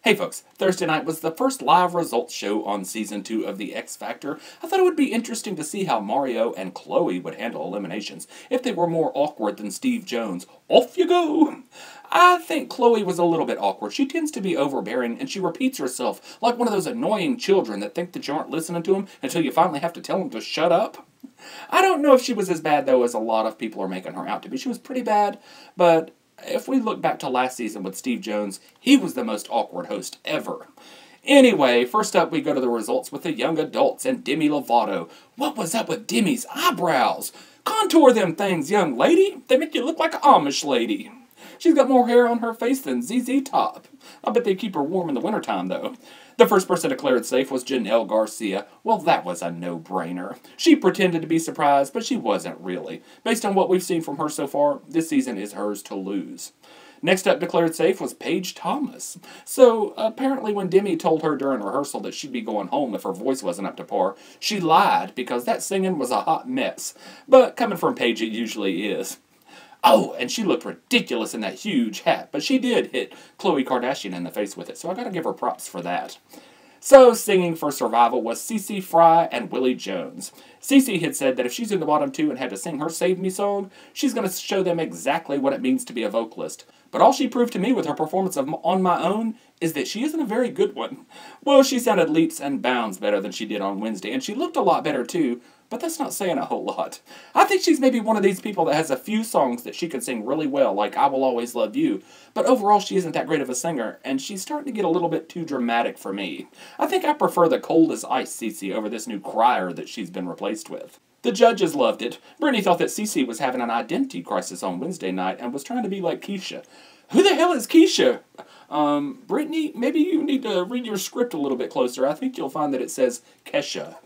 Hey folks, Thursday night was the first live results show on Season 2 of The X Factor. I thought it would be interesting to see how Mario and Khloe would handle eliminations if they were more awkward than Steve Jones. Off you go! I think Khloe was a little bit awkward. She tends to be overbearing and she repeats herself like one of those annoying children that think that you aren't listening to them until you finally have to tell them to shut up. I don't know if she was as bad though as a lot of people are making her out to be. She was pretty bad, but if we look back to last season with Steve Jones, he was the most awkward host ever. Anyway, first up we go to the results with the young adults and Demi Lovato. What was up with Demi's eyebrows? Contour them things, young lady. They make you look like an Amish lady. She's got more hair on her face than ZZ Top. I bet they keep her warm in the wintertime, though. The first person declared safe was Jennel Garcia. Well, that was a no-brainer. She pretended to be surprised, but she wasn't really. Based on what we've seen from her so far, this season is hers to lose. Next up declared safe was Paige Thomas. So, apparently when Demi told her during rehearsal that she'd be going home if her voice wasn't up to par, she lied because that singing was a hot mess. But coming from Paige, it usually is. Oh, and she looked ridiculous in that huge hat, but she did hit Khloe Kardashian in the face with it, so I gotta give her props for that. So, singing for survival was CeCe Frey and Willie Jones. CeCe had said that if she's in the bottom two and had to sing her Save Me song, she's going to show them exactly what it means to be a vocalist. But all she proved to me with her performance of On My Own is that she isn't a very good one. Well, she sounded leaps and bounds better than she did on Wednesday, and she looked a lot better too, but that's not saying a whole lot. I think she's maybe one of these people that has a few songs that she can sing really well, like I Will Always Love You, but overall she isn't that great of a singer, and she's starting to get a little bit too dramatic for me. I think I prefer the cold as ice CeCe over this new crier that she's been replaced with. The judges loved it. Britney thought that CeCe was having an identity crisis on Wednesday night and was trying to be like Keisha. Who the hell is Keisha? Britney, maybe you need to read your script a little bit closer. I think you'll find that it says Kesha.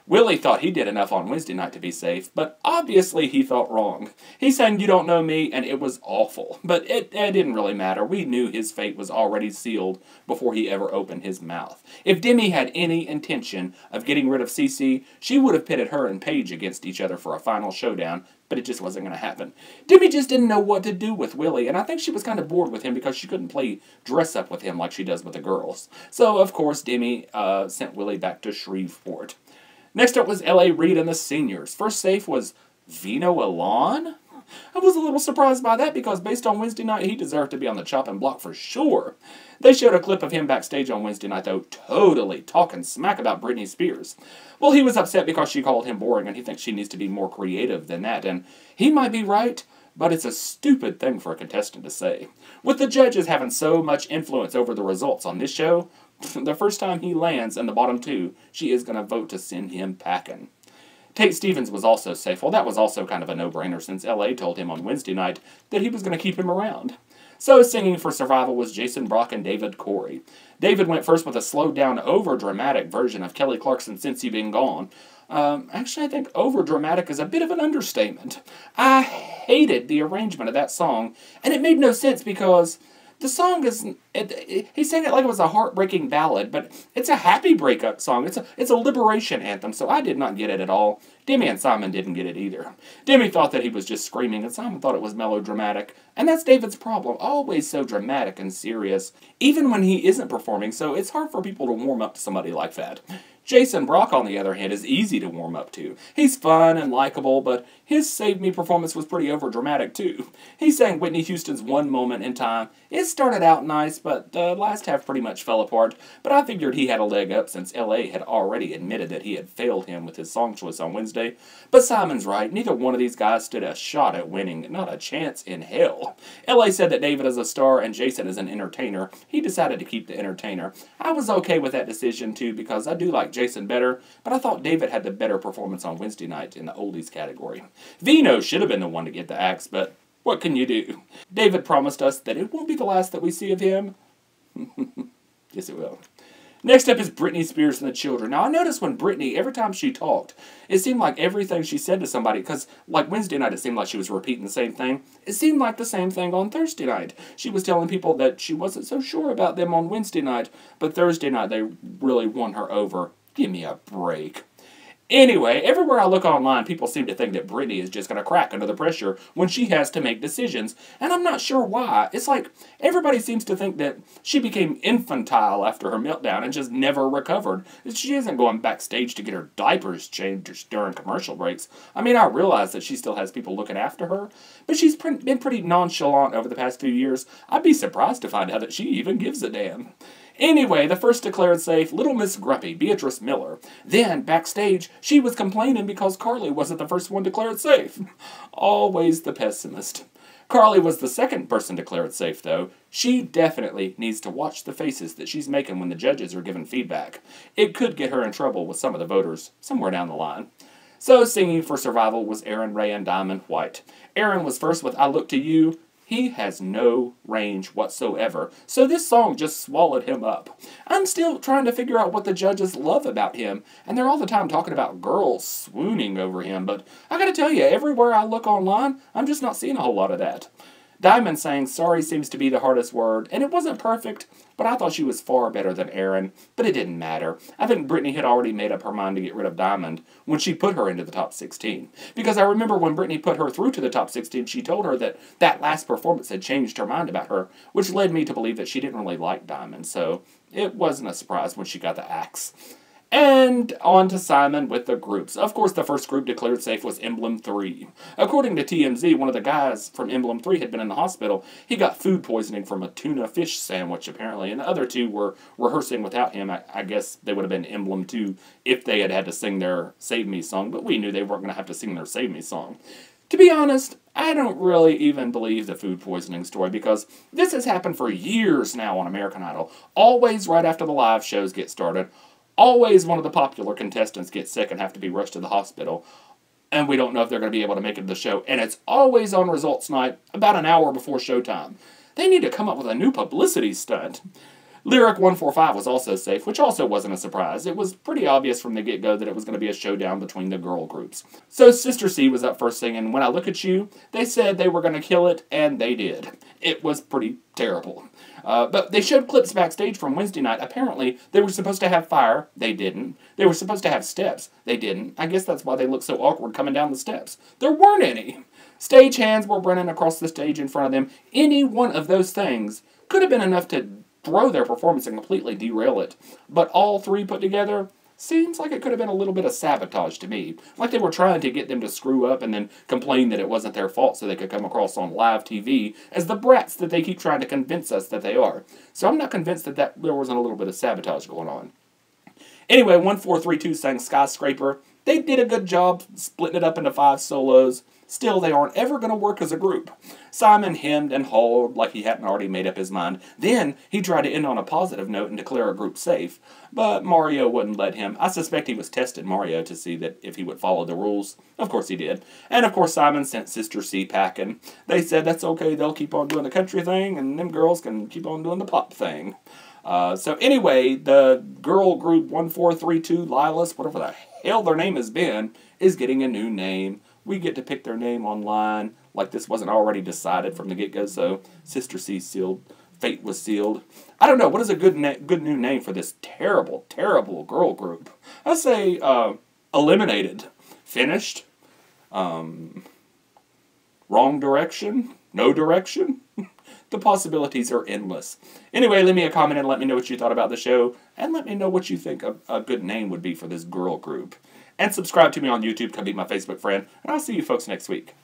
Willie thought he did enough on Wednesday night to be safe, but obviously he thought wrong. He sang You Don't Know Me, and it was awful. But it didn't really matter. We knew his fate was already sealed before he ever opened his mouth. If Demi had any intention of getting rid of CeCe, she would have pitted her and Paige against each other for a final showdown, but it just wasn't going to happen. Demi just didn't know what to do with Willie, and I think she was kind of bored with him because she couldn't play dress-up with him like she does with the girls. So, of course, Demi sent Willie back to Shreveport. Next up was L.A. Reid and the Seniors. First safe was Vino Alan? I was a little surprised by that because based on Wednesday night, he deserved to be on the chopping block for sure. They showed a clip of him backstage on Wednesday night, though, totally talking smack about Britney Spears. Well, he was upset because she called him boring, and he thinks she needs to be more creative than that, and he might be right, but it's a stupid thing for a contestant to say. With the judges having so much influence over the results on this show, the first time he lands in the bottom two, she is going to vote to send him packing. Tate Stevens was also safe. Well, that was also kind of a no-brainer since L.A. told him on Wednesday night that he was going to keep him around. So singing for survival was Jason Brock and David Correy. David went first with a slowed-down, over-dramatic version of Kelly Clarkson's Since You've Been Gone. Actually, I think over-dramatic is a bit of an understatement. I hated the arrangement of that song, and it made no sense because the song is, he sang it like it was a heartbreaking ballad, but it's a happy breakup song. It's a liberation anthem, so I did not get it at all. Demi and Simon didn't get it either. Demi thought that he was just screaming, and Simon thought it was melodramatic. And that's David's problem, always so dramatic and serious, even when he isn't performing, so it's hard for people to warm up to somebody like that. Jason Brock, on the other hand, is easy to warm up to. He's fun and likable, but his Save Me performance was pretty overdramatic, too. He sang Whitney Houston's One Moment in Time. It started out nice, but the last half pretty much fell apart. But I figured he had a leg up since L.A. had already admitted that he had failed him with his song choice on Wednesday. But Simon's right. Neither one of these guys stood a shot at winning. Not a chance in hell. L.A. said that David is a star and Jason is an entertainer. He decided to keep the entertainer. I was okay with that decision, too, because I do like Jason better, but I thought David had the better performance on Wednesday night in the oldies category. Vino should have been the one to get the axe, but what can you do? David promised us that it won't be the last that we see of him. Yes, it will. Next up is Britney Spears and the Children. Now, I noticed when Britney, every time she talked, it seemed like everything she said to somebody, because like Wednesday night, it seemed like she was repeating the same thing. It seemed like the same thing on Thursday night. She was telling people that she wasn't so sure about them on Wednesday night, but Thursday night, they really won her over. Give me a break. Anyway, everywhere I look online, people seem to think that Britney is just going to crack under the pressure when she has to make decisions, and I'm not sure why. It's like everybody seems to think that she became infantile after her meltdown and just never recovered. She isn't going backstage to get her diapers changed during commercial breaks. I mean, I realize that she still has people looking after her, but she's been pretty nonchalant over the past few years. I'd be surprised to find out that she even gives a damn. Anyway, the first declared safe, Little Miss Grumpy, Beatrice Miller. Then, backstage, she was complaining because Carly wasn't the first one declared safe. Always the pessimist. Carly was the second person declared safe, though. She definitely needs to watch the faces that she's making when the judges are giving feedback. It could get her in trouble with some of the voters somewhere down the line. So, singing for survival was Arin Ray and Diamond White. Arin was first with I Look to You. He has no range whatsoever, so this song just swallowed him up. I'm still trying to figure out what the judges love about him, and they're all the time talking about girls swooning over him, but I gotta tell you, everywhere I look online, I'm just not seeing a whole lot of that. Diamond saying sorry seems to be the hardest word, and it wasn't perfect, but I thought she was far better than Arin, but it didn't matter. I think Britney had already made up her mind to get rid of Diamond when she put her into the top 16. Because I remember when Britney put her through to the top 16, she told her that that last performance had changed her mind about her, which led me to believe that she didn't really like Diamond, so it wasn't a surprise when she got the axe. And on to Simon with the groups. Of course, the first group declared safe was Emblem 3. According to TMZ, one of the guys from Emblem 3 had been in the hospital. He got food poisoning from a tuna fish sandwich, apparently, and the other two were rehearsing without him. I guess they would have been Emblem 2 if they had had to sing their Save Me song, but we knew they weren't going to have to sing their Save Me song. To be honest, I don't really even believe the food poisoning story because this has happened for years now on American Idol. Always right after the live shows get started. Always one of the popular contestants gets sick and have to be rushed to the hospital, and we don't know if they're going to be able to make it to the show, and it's always on results night about an hour before showtime. They need to come up with a new publicity stunt. Lyric 145 was also safe, which also wasn't a surprise. It was pretty obvious from the get-go that it was going to be a showdown between the girl groups. So Sister C was up first singing When I Look at You. They said they were going to kill it, and they did. It was pretty terrible. But they showed clips backstage from Wednesday night. Apparently, they were supposed to have fire. They didn't. They were supposed to have steps. They didn't. I guess that's why they looked so awkward coming down the steps. There weren't any. Stage hands were running across the stage in front of them. Any one of those things could have been enough to throw their performance and completely derail it. But all three put together seems like it could have been a little bit of sabotage to me. Like they were trying to get them to screw up and then complain that it wasn't their fault so they could come across on live TV as the brats that they keep trying to convince us that they are. So I'm not convinced that there wasn't a little bit of sabotage going on. Anyway, 1432 sang Skyscraper. They did a good job splitting it up into 5 solos. Still, they aren't ever going to work as a group. Simon hemmed and hawed like he hadn't already made up his mind. Then, he tried to end on a positive note and declare a group safe. But Mario wouldn't let him. I suspect he was testing Mario to see that if he would follow the rules. Of course he did. And of course Simon sent Sister C packing. They said that's okay, they'll keep on doing the country thing, and them girls can keep on doing the pop thing. So anyway, the girl group 1432, Lylas, whatever the hell their name has been, is getting a new name. We get to pick their name online, like this wasn't already decided from the get-go, so Sister C sealed, fate was sealed. I don't know, what is a good new name for this terrible, terrible girl group? I say, eliminated, finished, wrong direction, no direction. The possibilities are endless. Anyway, leave me a comment and let me know what you thought about the show, and let me know what you think a good name would be for this girl group. And subscribe to me on YouTube, come be my Facebook friend, and I'll see you folks next week.